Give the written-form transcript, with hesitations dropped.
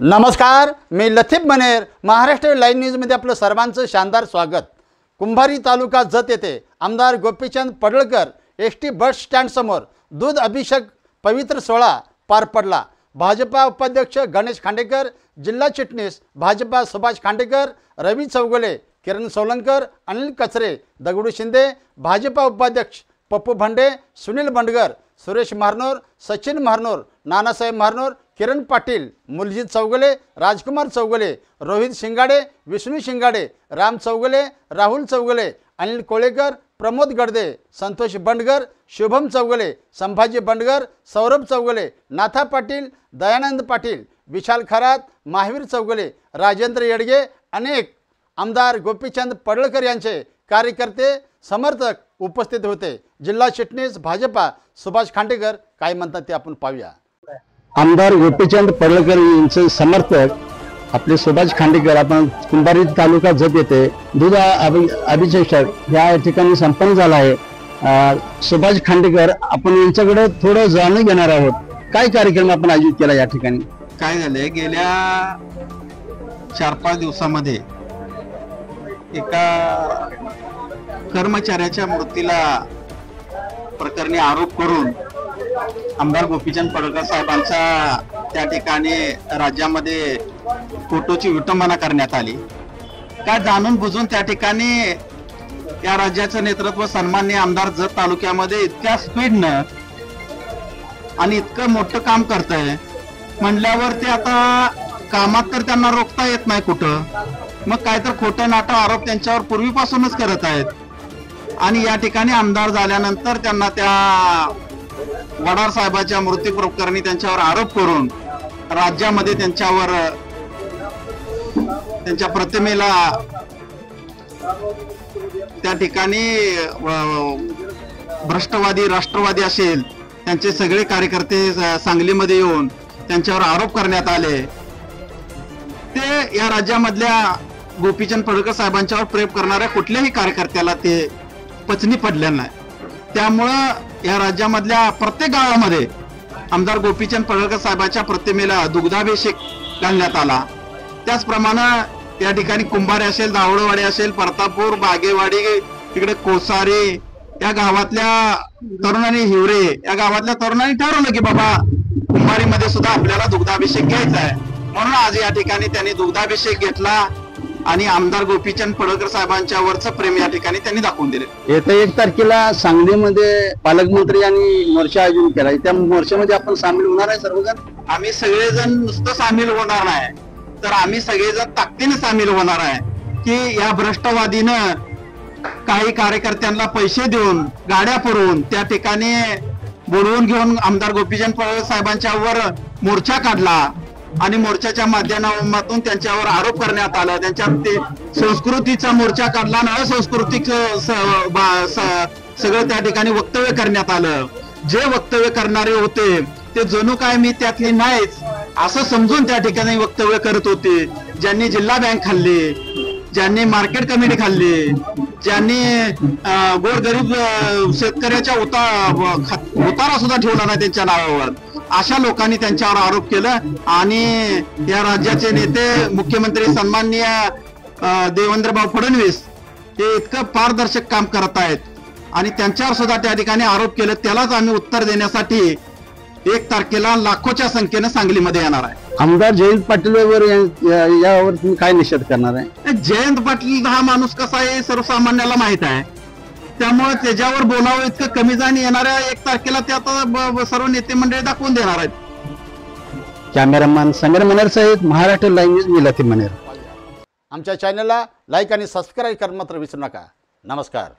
नमस्कार, मी लतीफ मनेर. महाराष्ट्र लाईव्ह न्यूजमध्ये आपलं सर्वांचं शानदार स्वागत. कुंभारी तालुका जत येथे आमदार Gopichand Padalkar ST bus stand समोर दूध अभिषेक पवित्र सोहळा पार पडला. भाजपा उपाध्यक्ष गणेश खांडेकर, जिल्हा चिटणीस भाजपा सुभाष खांडेकर, रवी चौगुले, किरण सोलंकर, अनिल कचरे, दगडू शिंदे, भाजपा उपाध्यक्ष पप्पू भंडे, सुनील बंडगर, सुरेश महानोर, सचिन महानोर, नानासाहेब महानोर, किरण पाटील, मुलजीत चौगुले, राजकुमार चौगुले, रोहित शिंगाडे, विष्णू शिंगाडे, राम चौगुले, राहुल चौगुले, अनिल कोळेकर, प्रमोद गडदे, संतोष बंडगर, शुभम चौगुले, संभाजी बंडगर, सौरभ चौगुले, नाथा पाटील, दयानंद पाटील, विशाल खरात, महावीर चौगुले, राजेंद्र येडगे अनेक आमदार गोपीचंद पडळकर यांचे कार्यकर्ते समर्थक उपस्थित होते. जिल्हा चिटणीस भाजपा सुभाष खांडेकर काय म्हणतात ते आपण पाहूया. आमदार गोपीचंद पडळकर यांचे समर्थक आपले सुभाष खांडेकर आपण कुंभारी तालुका जत येथे दूध अभिषेक या ठिकाणी संपन्न झाला आहे. सुभाष खांडेकर आपण यांच्याकडे थोडं जाणून घेणार आहोत. काय कार्यक्रम आपण आयोजित केला या ठिकाणी? काय झालंय, गेल्या 4-5 दिवसामध्ये एका कर्मचाऱ्याच्या मृत्यूला प्रकरणी आरोप करून आमदार गोपीचंद पडळकर साहेबांचा त्या ठिकाणी राज्यामध्ये फोटोची विटंबना करण्यात आली. काय जाणून बुजून त्या ठिकाणी या राज्याचं नेतृत्व सन्माननीय आमदार जत तालुक्यामध्ये इतक्या स्पीडनं आणि इतकं मोठं काम करतंय म्हणल्यावर ते आता कामात तर त्यांना रोखता येत नाही कुठं. मग काय तर खोटं नाटं आरोप त्यांच्यावर पूर्वीपासूनच करत आहेत. आणि या ठिकाणी आमदार झाल्यानंतर त्यांना त्या वडार साहेबाच्या मृत्यू प्रकरणी त्यांच्यावर आरोप करून राज्यामध्ये त्यांच्यावर त्यांच्या प्रतिमेला त्या ठिकाणी भ्रष्टवादी राष्ट्रवादी असेल त्यांचे सगळे कार्यकर्ते सांगलीमध्ये येऊन त्यांच्यावर आरोप करण्यात आले. ते या राज्यामधल्या गोपीचंद पडळकर साहेबांच्यावर प्रेम करणाऱ्या कुठल्याही कार्यकर्त्याला ते पचनी पडलं नाही. त्यामुळं या राज्यामधल्या प्रत्येक गावामध्ये आमदार गोपीचंद पडळकर साहेबांच्या प्रतिमेला दुग्धाभिषेक घालण्यात आला. त्याचप्रमाणे या ठिकाणी कुंभारे असेल, दावडवाडी असेल, परतापूर, बागेवाडी, तिकडे कोसारे या गावातल्या तरुणांनी, हिवरे या गावातल्या तरुणांनी ठरवलं की बाबा कुंभारीमध्ये सुद्धा आपल्याला दुग्धाभिषेक घ्यायचा आहे. म्हणून आज या ठिकाणी त्यांनी दुग्धाभिषेक घेतला आणि आमदार गोपीचंद पडळकर साहेबांच्या वरचं प्रेम या ठिकाणी त्यांनी दाखवून दिले. येत्या 1 तारखेला सांगलीमध्ये पालकमंत्री आणि मोर्चा आयोजित केला. त्या मोर्चामध्ये आपण सामील होणार आहे सर्वजण? आम्ही सगळेजण नुसतं सामील होणार नाही, तर आम्ही सगळेजण ताकदीने सामील होणार आहे की या भ्रष्टवादीनं काही कार्यकर्त्यांना पैसे देऊन गाड्या पुरवून त्या ठिकाणी बोलवून घेऊन आमदार गोपीचंद पडळकर साहेबांच्या वर मोर्चा काढला आणि मोर्चाच्या माध्यमातून त्यांच्यावर आरोप करण्यात आला. त्यांच्या ते संस्कृतीचा मोर्चा काढला आणि असंस्कृतिक सगळं त्या ठिकाणी वक्तव्य करण्यात आलं. जे वक्तव्य करणारे होते ते जणू काय मी त्यातली नाहीच असं समजून त्या ठिकाणी वक्तव्य करत होते. ज्यांनी जिल्हा बँक खाल्ली, ज्यांनी मार्केट कमिटी खाल्ली, ज्यांनी गोरगरीब शेतकऱ्याच्या उतारा सुद्धा ठेवला नाही त्यांच्या नावावर, अशा लोकांनी त्यांच्यावर आरोप केला. आणि या राज्याचे नेते मुख्यमंत्री सन्माननीय देवेंद्रभाऊ फडणवीस हे इतकं पारदर्शक काम करत आहेत आणि त्यांच्यावर सुद्धा त्या ठिकाणी आरोप केले. त्यालाच आम्ही उत्तर देण्यासाठी 1 तारखेला लाखोच्या संख्येनं सांगलीमध्ये येणार आहे. आमदार जयंत पाटील यावर तुम्ही काय निषेध करणार आहे? जयंत पाटील हा माणूस कसा आहे सर्वसामान्याला माहित आहे. त्यामुळे त्याच्यावर बोलावं इतकं कमी जाण येणाऱ्या 1 तारखेला ते आता सर्व नेते मंडळी दाखवून देणार आहेत. कॅमेरामॅन संग्राम मनेर सहित महाराष्ट्र लाईव्ह न्यूज मी लतीफ मनेर. आमच्या चॅनलला लाईक आणि सबस्क्राईब करा मात्र विसरू नका. नमस्कार.